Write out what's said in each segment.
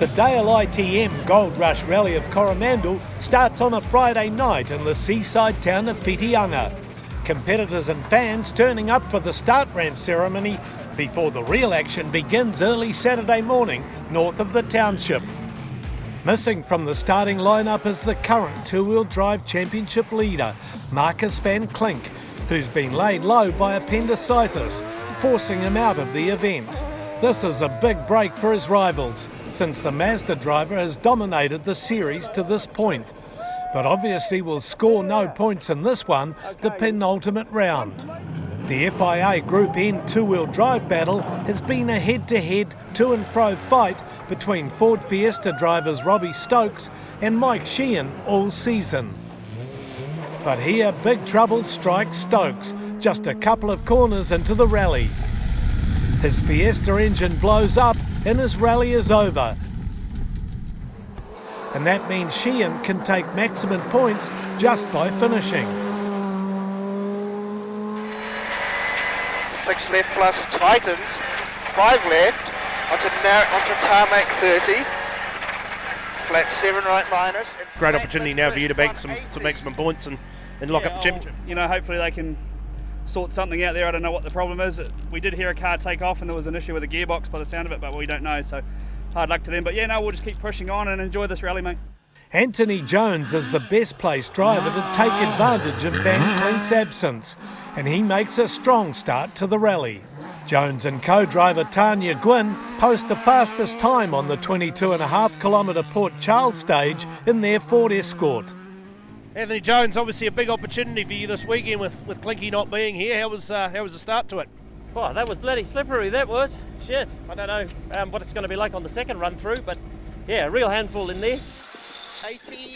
The Dayle ITM Goldrush Rally of Coromandel starts on a Friday night in the seaside town of Whitianga. Competitors and fans turning up for the start ramp ceremony before the real action begins early Saturday morning north of the township. Missing from the starting lineup is the current two-wheel drive championship leader, Marcus Van Klink, who's been laid low by appendicitis, forcing him out of the event. This is a big break for his rivals, since the Mazda driver has dominated the series to this point, but obviously will score no points in this one, the penultimate round. The FIA Group N two-wheel drive battle has been a head-to-head, to-and-fro fight between Ford Fiesta drivers Robbie Stokes and Mike Sheehan all season. But here big trouble strikes Stokes, just a couple of corners into the rally. His Fiesta engine blows up and his rally is over. And that means Sheehan can take maximum points just by finishing. 6 left plus tightens, 5 left, onto tarmac 30, flat 7 right minus. Great opportunity now for you to make some maximum points and lock up the championship. You know, hopefully they can sort something out there. I don't know what the problem is. We did hear a car take off and there was an issue with the gearbox by the sound of it, but we don't know, so hard luck to them. But yeah, no, we'll just keep pushing on and enjoy this rally, mate. Anthony Jones is the best placed driver to take advantage of Van Klink's absence, and he makes a strong start to the rally. Jones and co-driver Tanya Gwynn post the fastest time on the 22.5 kilometre Port Charles stage in their Ford Escort. Anthony Jones, obviously a big opportunity for you this weekend with Klinky not being here. How was the start to it? Oh, that was bloody slippery, that was. Shit, I don't know what it's going to be like on the second run through, but yeah, a real handful in there.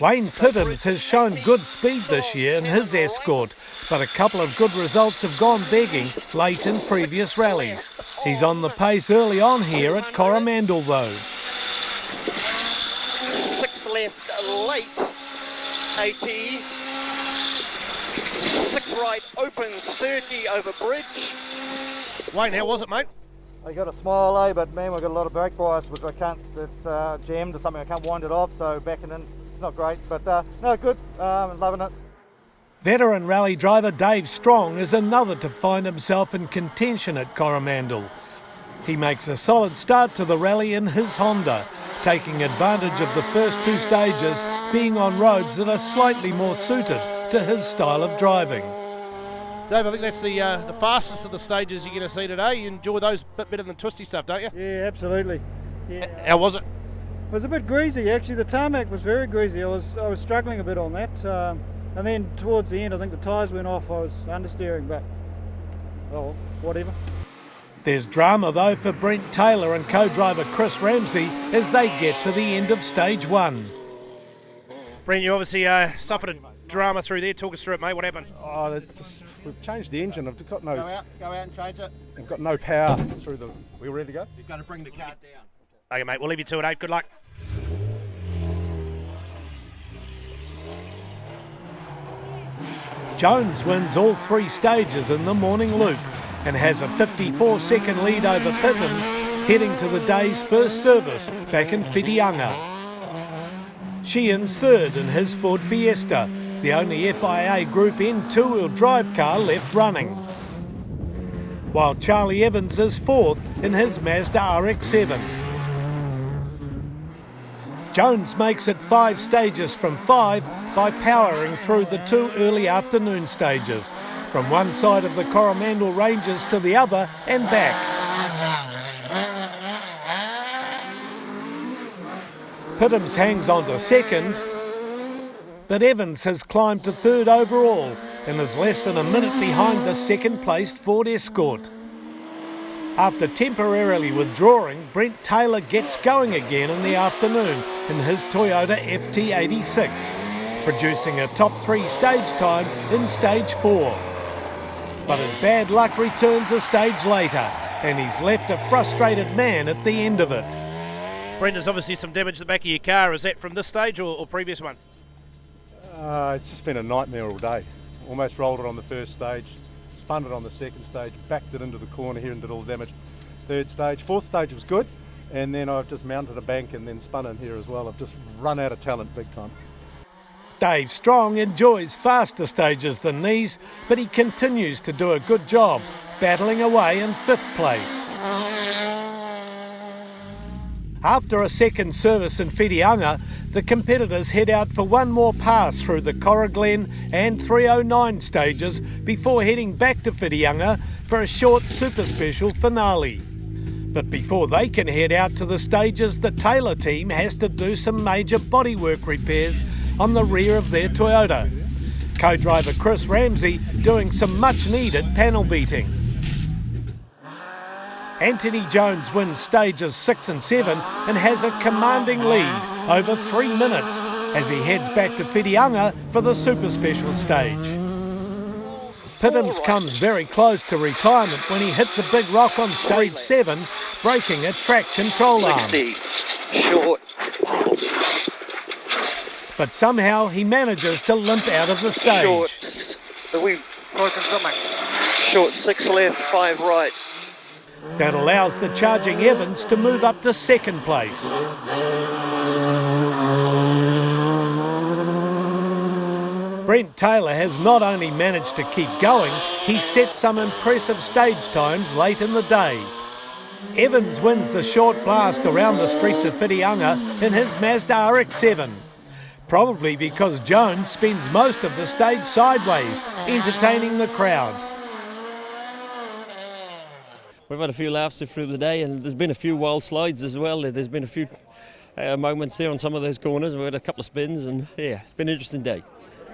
Wayne Pittams has shown good speed this year in his Escort, but a couple of good results have gone begging late in previous rallies. He's on the pace early on here at Coromandel though. 6 left late, 80, 6 right opens 30 over bridge. Wayne, how was it, mate? I got a smile, but man, we've got a lot of brake bias, which I can't, it's jammed or something, I can't wind it off, so backing in, it's not great, but no, good, loving it. Veteran rally driver Dave Strong is another to find himself in contention at Coromandel. He makes a solid start to the rally in his Honda, taking advantage of the first 2 stages being on roads that are slightly more suited to his style of driving. Dave, I think that's the fastest of the stages you're going to see today. You enjoy those a bit better than twisty stuff, don't you? Yeah, absolutely. Yeah. How was it? It was a bit greasy, actually. The tarmac was very greasy. I was struggling a bit on that. And then towards the end, I think the tyres went off. I was understeering, but oh, whatever. There's drama though for Brent Taylor and co-driver Chris Ramsey as they get to the end of stage 1. Brent, you obviously suffered a drama through there. Talk us through it, mate. What happened? Oh, we've changed the engine. I've got no. Go out and change it. I've got no power through the. We ready to go? He's going to bring the car down. Okay, mate. We'll leave you to it, eh? Good luck. Jones wins all 3 stages in the morning loop and has a 54-second lead over Pittams, heading to the day's first service back in Whitianga. Sheehan's third in his Ford Fiesta, the only FIA Group N two-wheel drive car left running. While Charlie Evans is fourth in his Mazda RX-7. Jones makes it 5 stages from 5 by powering through the 2 early afternoon stages, from one side of the Coromandel Ranges to the other and back. Pittams hangs on to second, but Evans has climbed to third overall and is less than a minute behind the second-placed Ford Escort. After temporarily withdrawing, Brent Taylor gets going again in the afternoon in his Toyota FT86, producing a top 3 stage time in stage 4. But his bad luck returns a stage later, and he's left a frustrated man at the end of it. Brent, there's obviously some damage to the back of your car. Is that from this stage or previous one? It's just been a nightmare all day. Almost rolled it on the first stage, spun it on the second stage, backed it into the corner here and did all the damage. Third stage, fourth stage was good. and then I've just mounted a bank and then spun in here as well. I've just run out of talent big time. Dave Strong enjoys faster stages than these, but he continues to do a good job, battling away in 5th place. After a second service in Whitianga, the competitors head out for one more pass through the Coromandel and 309 stages before heading back to Whitianga for a short super special finale. But before they can head out to the stages, the Taylor team has to do some major bodywork repairs on the rear of their Toyota. Co-driver Chris Ramsey doing some much needed panel beating. Anthony Jones wins stages 6 and 7 and has a commanding lead over 3 minutes as he heads back to Whitianga for the super special stage. Pittams comes very close to retirement when he hits a big rock on stage 7, breaking a track control arm. 60, short. But somehow he manages to limp out of the stage. Short. Have we broken something? Short 6 left, 5 right. That allows the charging Evans to move up to 2nd place. Brent Taylor has not only managed to keep going, he's set some impressive stage times late in the day. Evans wins the short blast around the streets of Whitianga in his Mazda RX-7. Probably because Jones spends most of the stage sideways, entertaining the crowd. We've had a few laughs through the day, and there's been a few wild slides as well. There's been a few moments there on some of those corners. We've had a couple of spins, and yeah, it's been an interesting day.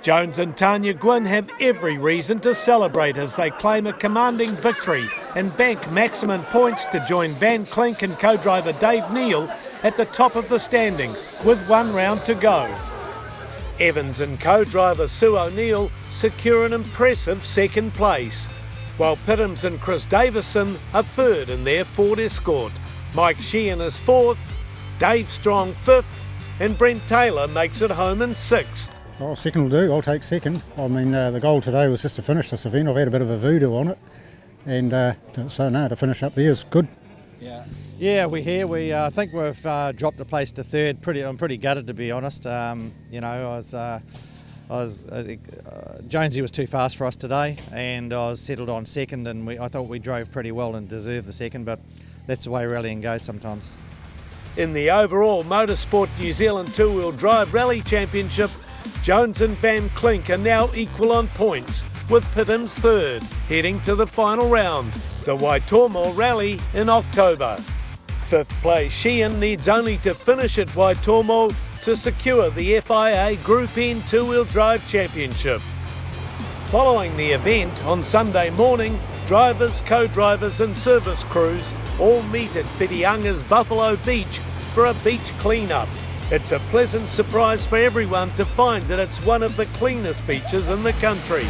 Jones and Tanya Gwynn have every reason to celebrate as they claim a commanding victory and bank maximum points to join Van Klink and co-driver Dave Neal at the top of the standings with 1 round to go. Evans and co-driver Sue O'Neill secure an impressive 2nd place, while Pittams and Chris Davison are 3rd in their Ford Escort. Mike Sheehan is 4th, Dave Strong 5th, and Brent Taylor makes it home in 6th. Oh, 2nd will do. I'll take 2nd. I mean, the goal today was just to finish this event. I've had a bit of a voodoo on it, and to finish up there is good. Yeah, we're here. We think we've dropped a place to 3rd. I'm pretty gutted, to be honest. Jonesy was too fast for us today, and I was settled on 2nd, and I thought we drove pretty well and deserved the 2nd, but that's the way rallying goes sometimes. In the overall Motorsport New Zealand two-wheel drive rally championship, Jones and Van Klink are now equal on points, with Pittams 3rd, heading to the final round, the Waitomo Rally in October. 5th place Sheehan needs only to finish at Waitomo to secure the FIA Group N two-wheel drive championship. Following the event on Sunday morning, drivers, co-drivers and service crews all meet at Whitianga's Buffalo Beach for a beach clean-up. It's a pleasant surprise for everyone to find that it's one of the cleanest beaches in the country.